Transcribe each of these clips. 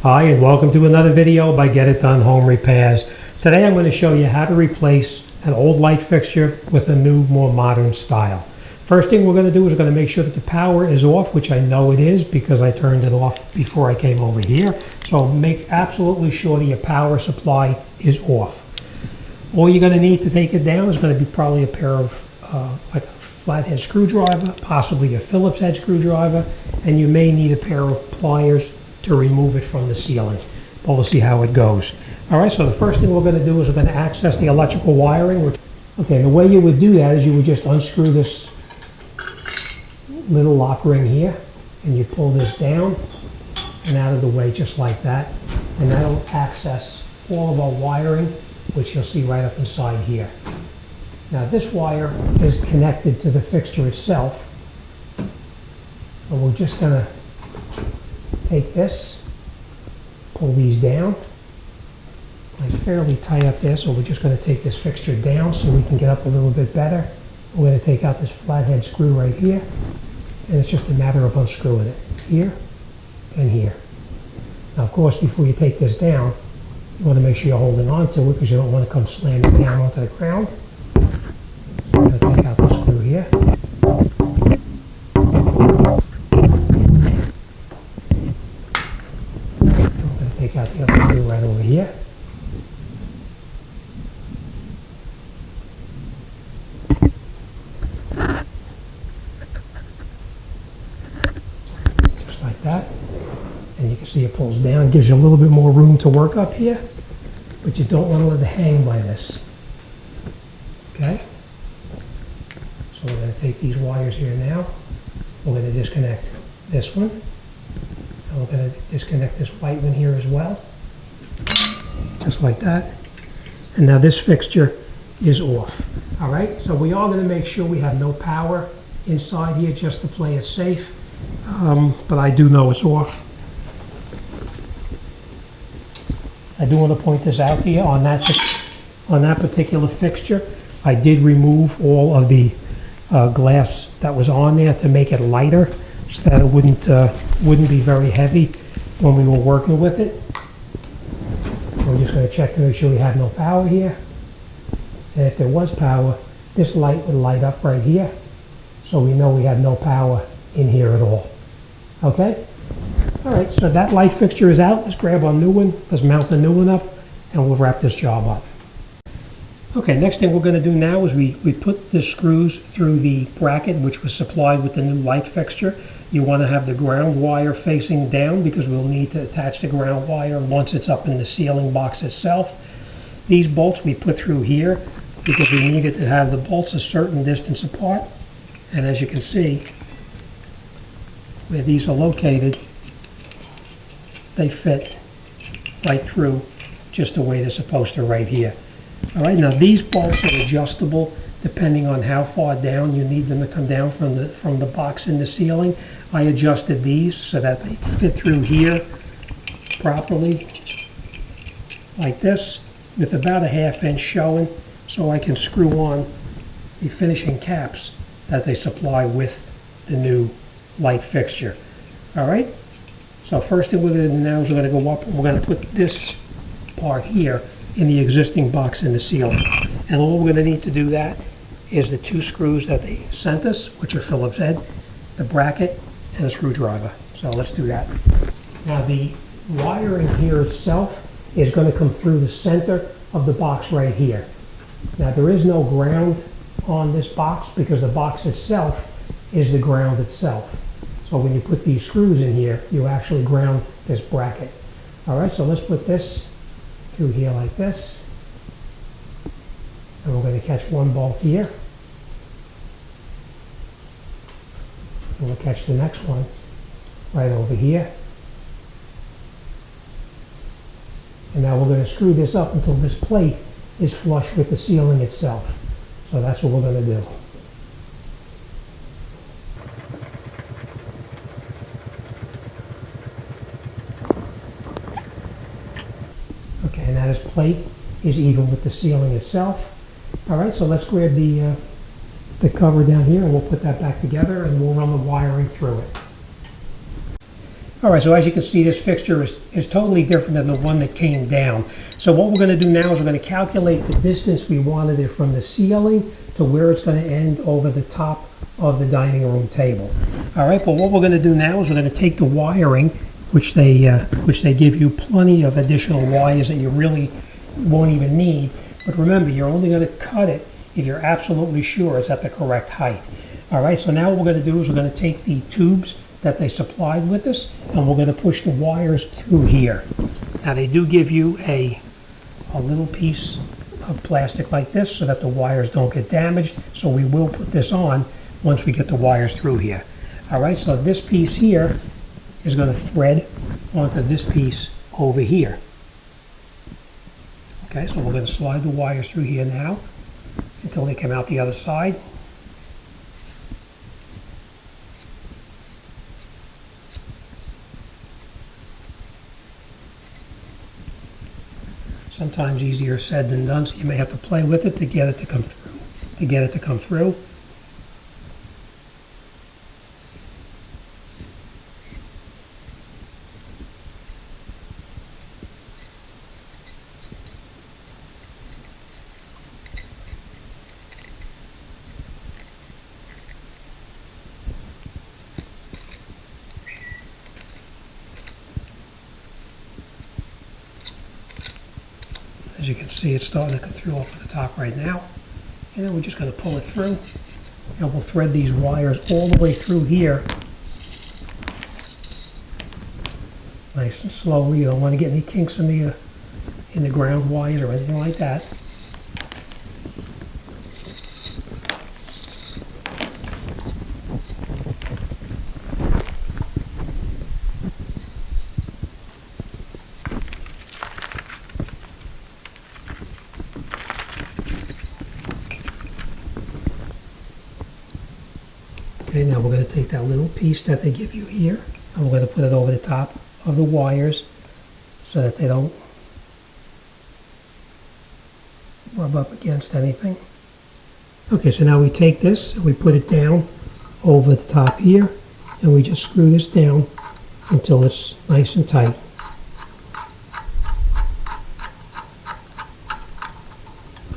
Hi, and welcome to another video by Get It Done Home Repairs. Today I'm going to show you how to replace an old light fixture with a new, more modern style. First thing we're going to do is we're going to make sure that the power is off, which I know it is because I turned it off before I came over here. So make absolutely sure that your power supply is off. All you're going to need to take it down is going to be probably a pair of like a flathead screwdriver, possibly a Phillips head screwdriver, and you may need a pair of pliers to remove it from the ceiling. But we'll see how it goes. All right, so the first thing we're going to do is we're going to access the electrical wiring. Okay, the way you would do that is you would just unscrew this little lock ring here, and you pull this down and out of the way just like that, and that'll access all of our wiring, which you'll see right up inside here. Now this wire is connected to the fixture itself, and we're just going to take this, pull these down, like fairly tight up there, so we're just going to take this fixture down so we can get up a little bit better. We're going to take out this flathead screw right here, and it's just a matter of unscrewing it here and here. Now of course, before you take this down, you want to make sure you're holding on to it because you don't want to come slamming down onto the ground. So I'm going to take out the screw here. Take out the other screw right over here. Just like that. And you can see it pulls down, gives you a little bit more room to work up here, but you don't want to let it hang by this. Okay? So we're going to take these wires here now. We're going to disconnect this one. And we're going to disconnect this white one here as well, just like that. And now this fixture is off. All right, so we are going to make sure we have no power inside here just to play it safe, but I do know it's off. I do want to point this out to you on that particular fixture. I did remove all of the glass that was on there to make it lighter, so that it wouldn't be very heavy when we were working with it. We're just going to check to make sure we have no power here. And if there was power, this light would light up right here, so we know we have no power in here at all. Okay? All right, so that light fixture is out. Let's grab our new one. Let's mount the new one up, and we'll wrap this job up. Okay, next thing we're going to do now is we put the screws through the bracket which was supplied with the new light fixture. You want to have the ground wire facing down because we'll need to attach the ground wire once it's up in the ceiling box itself. These bolts we put through here because we needed to have the bolts a certain distance apart. And as you can see, where these are located, they fit right through just the way they're supposed to right here. All right, now these bolts are adjustable depending on how far down you need them to come down from the box in the ceiling. I adjusted these so that they fit through here properly, like this, with about a ½ inch showing, so I can screw on the finishing caps that they supply with the new light fixture. All right, so first thing we're going to do now is we're going to go up and we're going to put this part here in the existing box in the ceiling. And all we're going to need to do that is the 2 screws that they sent us, which are Phillips head, the bracket, and a screwdriver. So let's do that. Now the wiring here itself is going to come through the center of the box right here. Now there is no ground on this box because the box itself is the ground itself. So when you put these screws in here, you actually ground this bracket. All right, so let's put this through here like this. And we're going to catch one bolt here. And we'll catch the next one right over here. And now we're going to screw this up until this plate is flush with the ceiling itself. So that's what we're going to do. Okay, and now this plate is even with the ceiling itself. All right, so let's grab the cover down here and we'll put that back together and we'll run the wiring through it. All right, so as you can see, this fixture is totally different than the one that came down. So what we're going to do now is we're going to calculate the distance we wanted it from the ceiling to where it's going to end over the top of the dining room table. All right, but what we're going to do now is we're going to take the wiring, which they give you plenty of additional wires that you really won't even need. But remember, you're only going to cut it if you're absolutely sure it's at the correct height. All right, so now what we're going to do is we're going to take the tubes that they supplied with us, and we're going to push the wires through here. Now they do give you a little piece of plastic like this so that the wires don't get damaged, so we will put this on once we get the wires through here. All right, so this piece here is going to thread onto this piece over here. Okay, so we're going to slide the wires through here now until they come out the other side. Sometimes easier said than done, so you may have to play with it to get it to come through. As you can see, it's starting to come through over the top right now. And then we're just going to pull it through. And we'll thread these wires all the way through here. Nice and slowly. You don't want to get any kinks in the ground wires or anything like that. Okay, now we're going to take that little piece that they give you here, and we're going to put it over the top of the wires so that they don't rub up against anything. Okay, so now we take this and we put it down over the top here, and we just screw this down until it's nice and tight.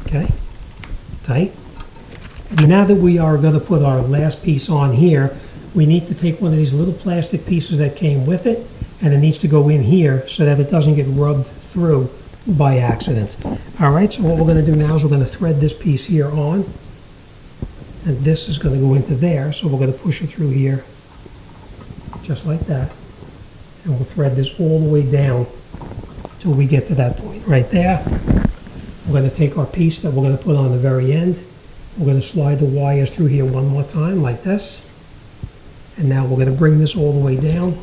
Okay, tight. And now that we are going to put our last piece on here, we need to take one of these little plastic pieces that came with it, and it needs to go in here so that it doesn't get rubbed through by accident. All right, so what we're going to do now is we're going to thread this piece here on, and this is going to go into there, so we're going to push it through here, just like that, and we'll thread this all the way down till we get to that point right there. We're going to take our piece that we're going to put on the very end. We're going to slide the wires through here one more time like this. And now we're going to bring this all the way down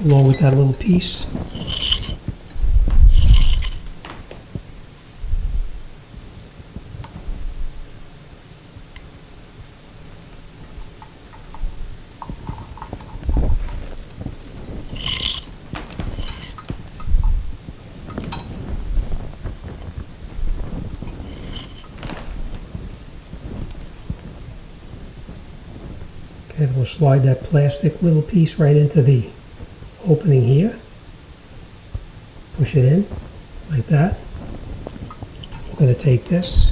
along with that little piece. And we'll slide that plastic little piece right into the opening here. Push it in like that. We're going to take this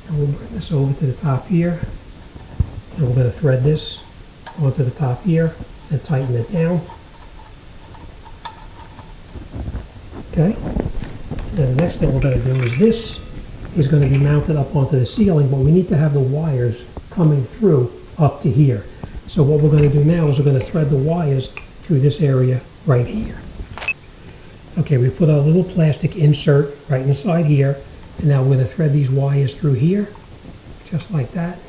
and we'll bring this over to the top here. And we're going to thread this onto the top here and tighten it down. Okay. And then the next thing we're going to do is this is going to be mounted up onto the ceiling, but we need to have the wires coming through up to here. So what we're going to do now is we're going to thread the wires through this area right here. Okay, we put our little plastic insert right inside here, and now we're going to thread these wires through here, just like that.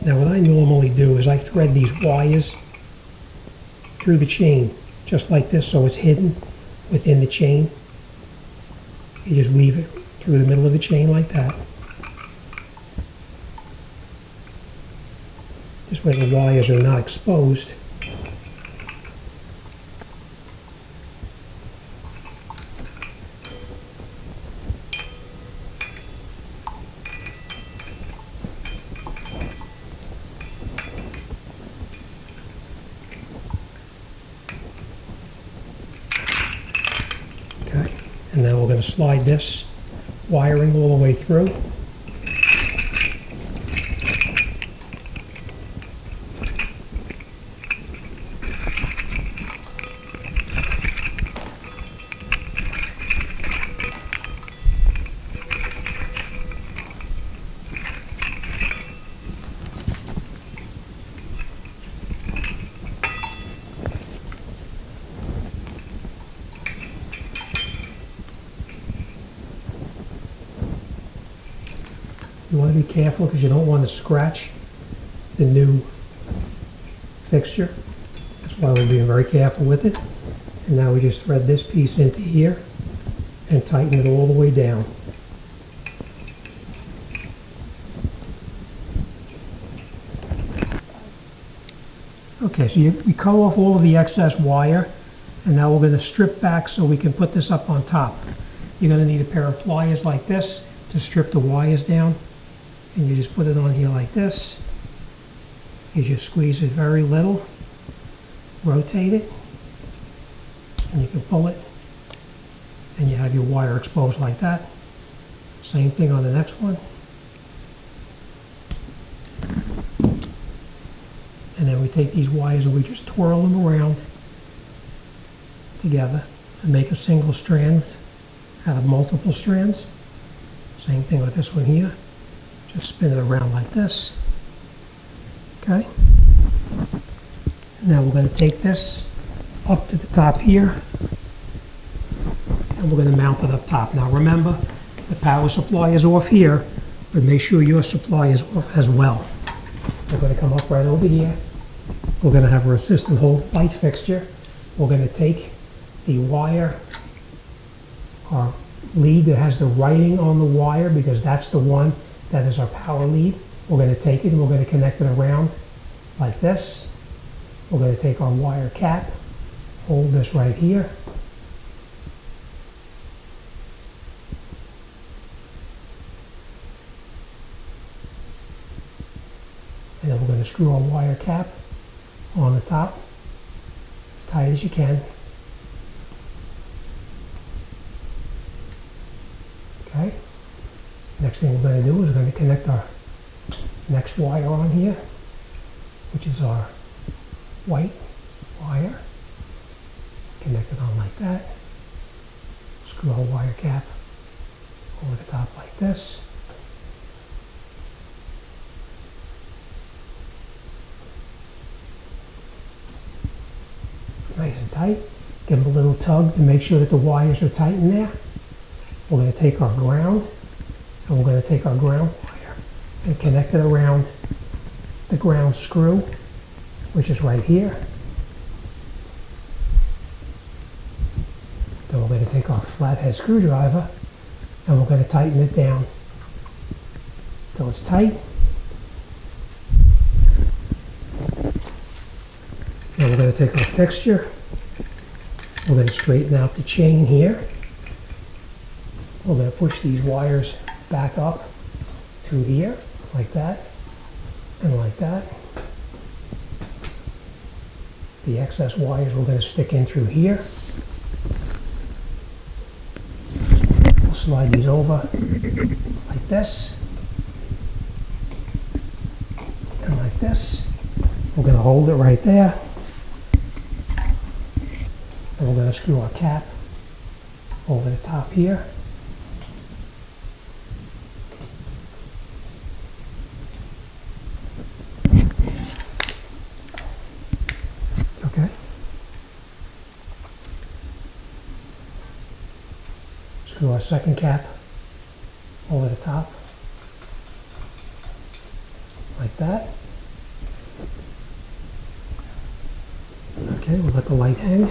Now what I normally do is I thread these wires through the chain, just like this, so it's hidden within the chain. You just weave it through the middle of the chain like that. This way the wires are not exposed. Okay, and now we're going to slide this wiring all the way through. You want to be careful because you don't want to scratch the new fixture. That's why we're being very careful with it. And now we just thread this piece into here and tighten it all the way down. Okay, so we cut off all of the excess wire, and now we're going to strip back so we can put this up on top. You're going to need a pair of pliers like this to strip the wires down. And you just put it on here like this. You just squeeze it very little, rotate it, and you can pull it, and you have your wire exposed like that. Same thing on the next one. And then we take these wires and we just twirl them around together to make a single strand out of multiple strands. Same thing with this one here. Just spin it around like this. Okay? And now we're going to take this up to the top here, and we're going to mount it up top. Now remember, the power supply is off here, but make sure your supply is off as well. We're going to come up right over here. We're going to have our assistant hold light fixture. We're going to take the wire, our lead that has the writing on the wire, because that's the one that is our power lead. We're going to take it and we're going to connect it around like this. We're going to take our wire cap, hold this right here. And then we're going to screw our wire cap on the top as tight as you can. Okay. Next thing we're going to do is we're going to connect our next wire on here, which is our white wire. Connect it on like that. Screw our wire cap over the top like this. Nice and tight. Give them a little tug to make sure that the wires are tight in there. We're going to take our ground, and we're going to take our ground wire and connect it around the ground screw, which is right here. Then we're going to take our flathead screwdriver and we're going to tighten it down till it's tight. Then we're going to take our fixture. We're going to straighten out the chain here. We're going to push these wires back up through here, like that, and like that. The excess wires we're going to stick in through here. We'll slide these over like this, and like this. We're going to hold it right there. And we're going to screw our cap over the top here. Okay. Screw our second cap over the top, like that. Okay, we'll let the light hang.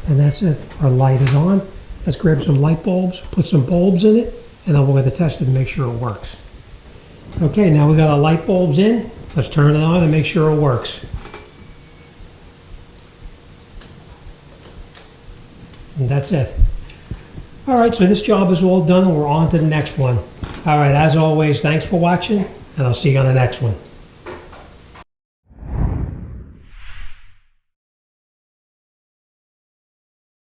And that's it. Our light is on. Let's grab some light bulbs, put some bulbs in it, and then we're going to test it and make sure it works. Okay, now we got our light bulbs in. Let's turn it on and make sure it works. And that's it. All right, so this job is all done and we're on to the next one. All right, as always, thanks for watching, and I'll see you on the next one.